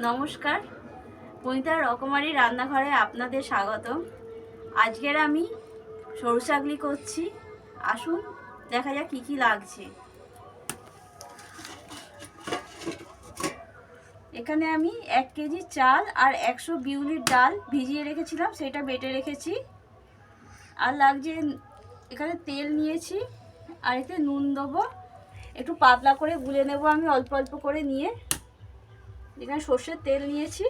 নমস্কার, পনিতার রকমারি রান্নাঘরে আপনাদের স্বাগতম। আজকের আমি সরু চাকলি করছি। আসুন দেখা যাক কী কী লাগছে। এখানে আমি 1 কেজি চাল আর 100 বিউলির ডাল ভিজিয়ে রেখেছিলাম, সেটা বেটে রেখেছি। আর লাগছে এখানে তেল নিয়েছি, আর এতে নুন দেবো, একটু পাতলা করে গুলে নেব আমি অল্প অল্প করে নিয়ে। এখানে সর্ষের তেল নিয়েছি।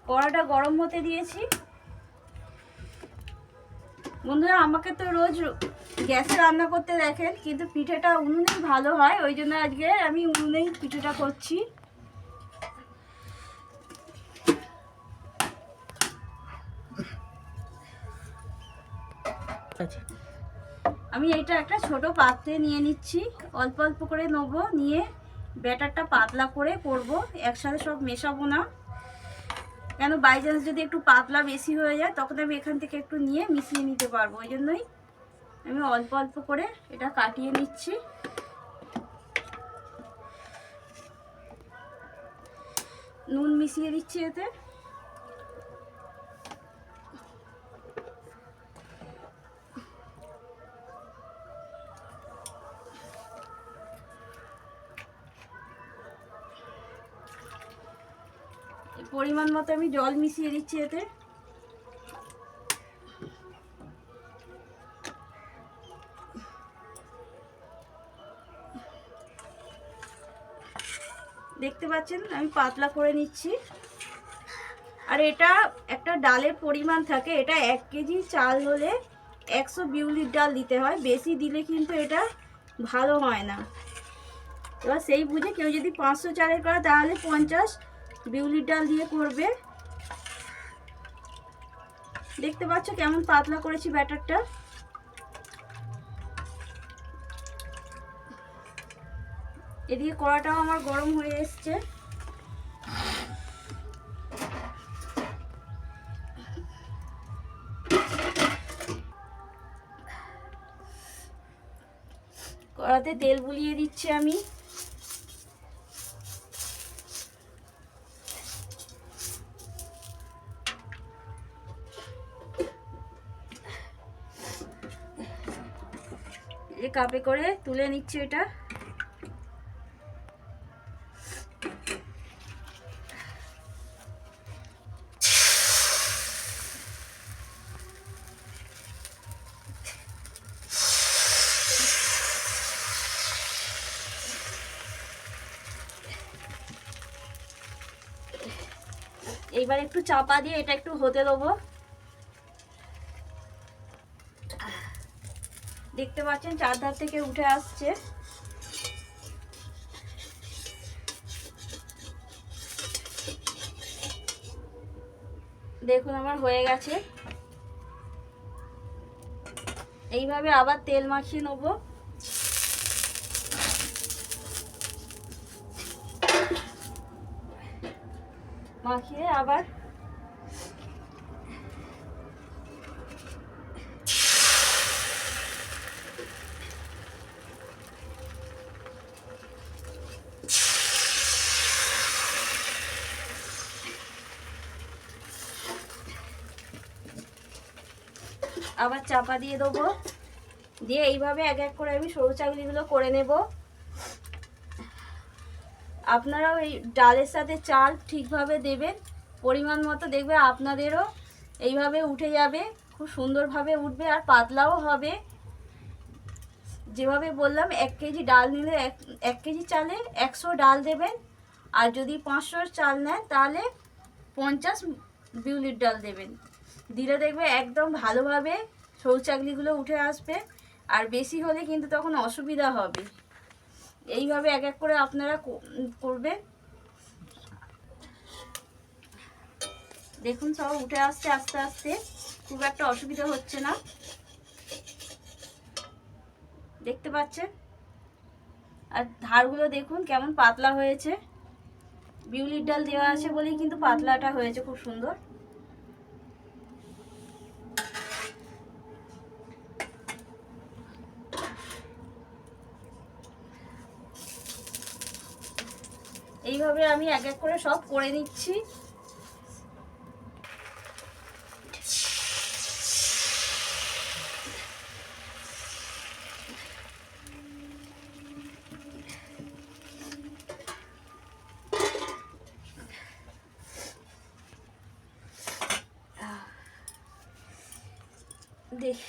কড়াটা গরম হতে দিয়েছি। বন্ধুরা, আমাকে তো রোজ গ্যাসে রান্না করতে দেখেন, কিন্তু পিঠেটা উনুনেই ভালো হয়, ওই জন্য আজকে আমি উনুনেই পিঠেটা করছি। আমি এইটা একটা ছোট পাত্রে নিয়ে নিচ্ছি, অল্প অল্প করে নেব, নিয়ে ব্যাটারটা পাতলা করে করব, একসাথে সব মেশাবো না। কেন বাই চান্স যদি একটু পাতলা বেশি হয়ে যায়, তখন আমি এখান থেকে একটু নিয়ে মিশিয়ে নিতে পারবো। ওই জন্যই আমি অল্প অল্প করে এটা কাটিয়ে নিচ্ছি। নুন মিশিয়ে দিচ্ছি এতে। পরিমাণ মতো আমি জল মিশিয়ে দিচ্ছি এতে। দেখতে পাচ্ছেন আমি পাতলা করে নিচ্ছি। আর এটা একটা ডালের পরিমাণ থাকে, এটা 1 কেজি চাল হলে 100 বিউলির ডাল দিতে হয়, বেশি দিলে কিন্তু এটা ভালো হয় না। এবার সেই বুঝে কেউ যদি 500 চালের করে, তাহলে 50 বিউলির ডাল দিয়ে করবে। দেখতে পাচ্ছ কেমন পাতলা করেছি ব্যাটারটা। এদিকে কড়াটাও আমার গরম হয়ে এসছে। কড়াতে তেল বুলিয়ে দিচ্ছি আমি। এই কাপে করে তুলে নিচ্ছি এটা। এইবার একটু চাপা দিয়ে এটা একটু হতে দেবো। দেখতে পাচ্ছেন চারধার থেকে উঠে আসছে। দেখুন আমার হয়ে গেছে। এইভাবে আবার তেল মাখিয়ে নেব। মাখিয়ে আবার চাপা দিয়ে দেবো। দিয়ে এইভাবে এক এক করে আমি সরু চাকলিগুলো করে নেব। আপনারাও এই ডালের সাথে চাল ঠিকভাবে দেবেন, পরিমাণ মতো, দেখবে আপনাদেরও এইভাবে উঠে যাবে, খুব সুন্দরভাবে উঠবে আর পাতলাও হবে। যেভাবে বললাম 1 কেজি ডাল নিলে 1 কেজি চালে 100 ডাল দেবেন, আর যদি 500 চাল নেন তাহলে 50 বিউলির ডাল দেবেন। দিলে দেখবে একদম ভালোভাবে সরু চাকলিগুলো উঠে আসবে, আর বেশি হলে কিন্তু তখন অসুবিধা হবে। এইভাবে এক এক করে আপনারা করবেন। দেখুন সব উঠে আসছে আস্তে আস্তে, খুব একটা অসুবিধা হচ্ছে না। দেখতে পাচ্ছেন, আর ধারগুলো দেখুন কেমন পাতলা হয়েছে। বিউলির ডাল দেওয়া আছে বলেই কিন্তু পাতলাটা হয়েছে খুব সুন্দর। এইভাবে আমি এক এক করে সব করে নিচ্ছি। দেখ,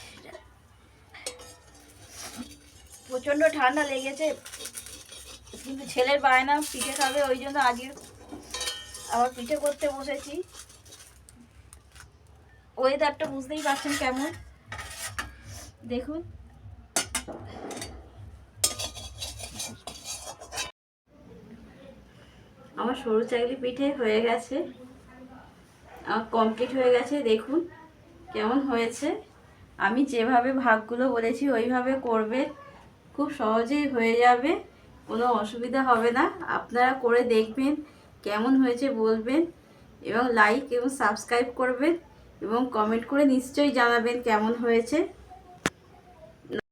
প্রচণ্ড ঠান্ডা লেগেছে, কিন্তু ছেলের বায়না পিঠে খাবে, ওই জন্য আজকে আবার পিঠে করতে বসেছি। ওয়েদারটা বুঝতেই পারছেন কেমন, দেখুন। আমার সরু চাকলি পিঠে হয়ে গেছে, আমার কমপ্লিট হয়ে গেছে। দেখুন কেমন হয়েছে। আমি যেভাবে ভাগগুলো বলেছি ওইভাবে করবেন, খুব সহজেই হয়ে যাবে, কোনো অসুবিধা হবে না। আপনারা করে দেখবেন, কেমন হয়েছে বলবেন, এবং লাইক এবং সাবস্ক্রাইব করবেন, এবং কমেন্ট করে নিশ্চয়ই জানাবেন কেমন হয়েছে।